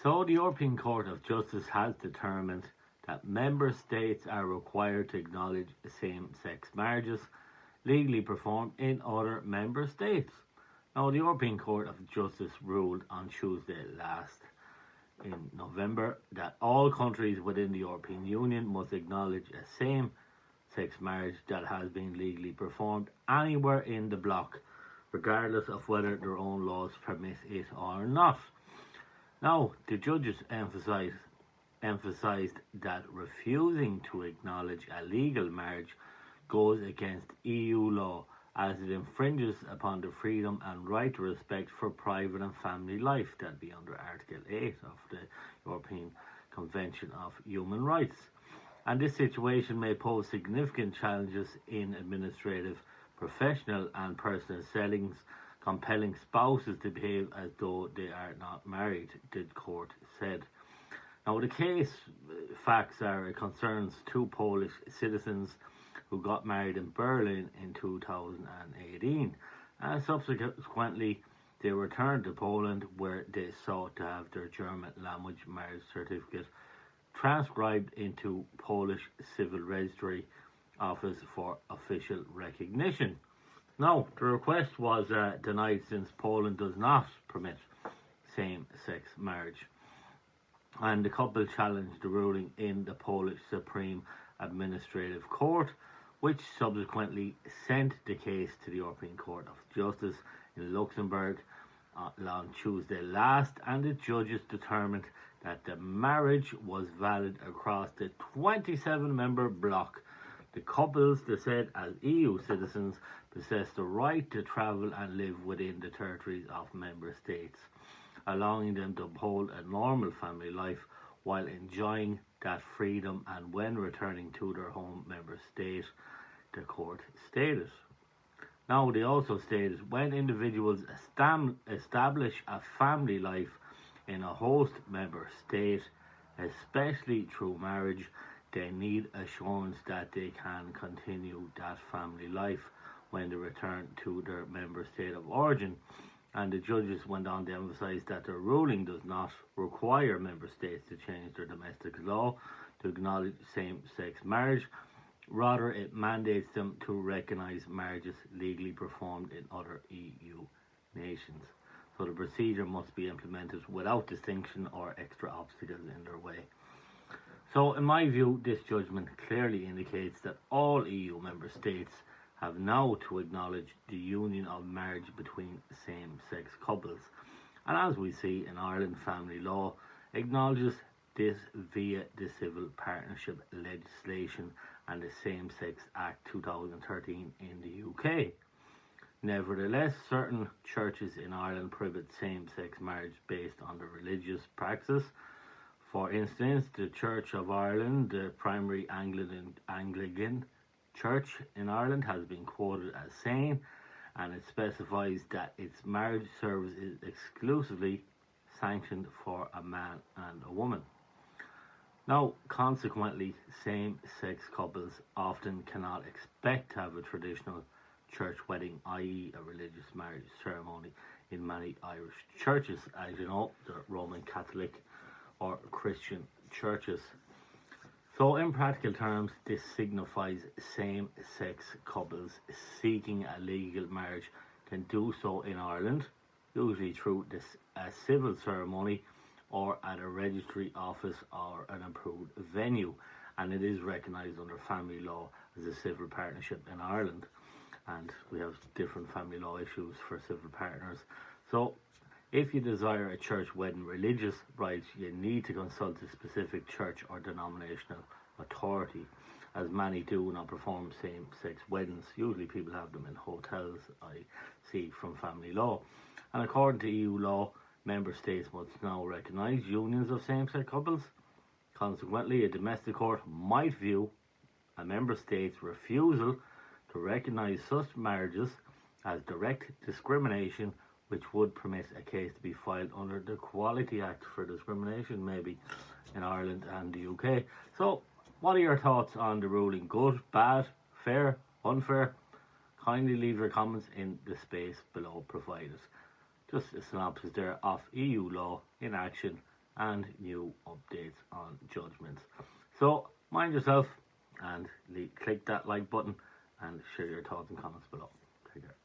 So the European Court of Justice has determined that member states are required to acknowledge same-sex marriages legally performed in other member states. Now, the European Court of Justice ruled on Tuesday last in November that all countries within the European Union must acknowledge a same-sex marriage that has been legally performed anywhere in the bloc, regardless of whether their own laws permit it or not. Now, the judges emphasised that refusing to acknowledge a legal marriage goes against EU law, as it infringes upon the freedom and right to respect for private and family life. That'd be under Article 8 of the European Convention of Human Rights. And this situation may pose significant challenges in administrative, professional and personal settings, compelling spouses to behave as though they are not married, the court said. Now, the case facts are it concerns two Polish citizens who got married in Berlin in 2018, and subsequently they returned to Poland, where they sought to have their German language marriage certificate transcribed into Polish Civil Registry Office for official recognition. Now, the request was denied since Poland does not permit same-sex marriage, and the couple challenged the ruling in the Polish Supreme Administrative Court, which subsequently sent the case to the European Court of Justice in Luxembourg on Tuesday last, and the judges determined that the marriage was valid across the 27-member bloc. The couples, they said, as EU citizens, possess the right to travel and live within the territories of member states, allowing them to uphold a normal family life while enjoying that freedom, and when returning to their home member state, the court stated. Now, they also stated when individuals establish a family life in a host member state, especially through marriage, they need assurance that they can continue that family life when they return to their member state of origin. And the judges went on to emphasise that their ruling does not require member states to change their domestic law to acknowledge same-sex marriage. Rather, it mandates them to recognise marriages legally performed in other EU nations. So the procedure must be implemented without distinction or extra obstacles in their way. So, in my view, this judgment clearly indicates that all EU member states have now to acknowledge the union of marriage between same-sex couples. And as we see in Ireland, family law acknowledges this via the Civil Partnership legislation and the Same-Sex Act 2013 in the UK. Nevertheless, certain churches in Ireland prohibit same-sex marriage based on the religious practice. For instance, the Church of Ireland, the primary Anglican Church in Ireland, has been quoted as saying, and it specifies that its marriage service is exclusively sanctioned for a man and a woman. Now, consequently, same-sex couples often cannot expect to have a traditional church wedding, i.e. a religious marriage ceremony, in many Irish churches, as you know, the Roman Catholic or Christian churches. So in practical terms, this signifies same-sex couples seeking a legal marriage can do so in Ireland, usually through a civil ceremony or at a registry office or an approved venue, and it is recognised under family law as a civil partnership in Ireland, and we have different family law issues for civil partners. So if you desire a church wedding religious rites, you need to consult a specific church or denominational authority, as many do not perform same-sex weddings. Usually people have them in hotels, I see from family law. And according to EU law, member states must now recognise unions of same-sex couples. Consequently, a domestic court might view a member state's refusal to recognise such marriages as direct discrimination, which would permit a case to be filed under the Equality Act for discrimination, maybe in Ireland and the UK. So, what are your thoughts on the ruling? Good, bad, fair, unfair? Kindly leave your comments in the space below provided. Just a synopsis there of EU law in action and new updates on judgments. So mind yourself and click that like button and share your thoughts and comments below. Take care.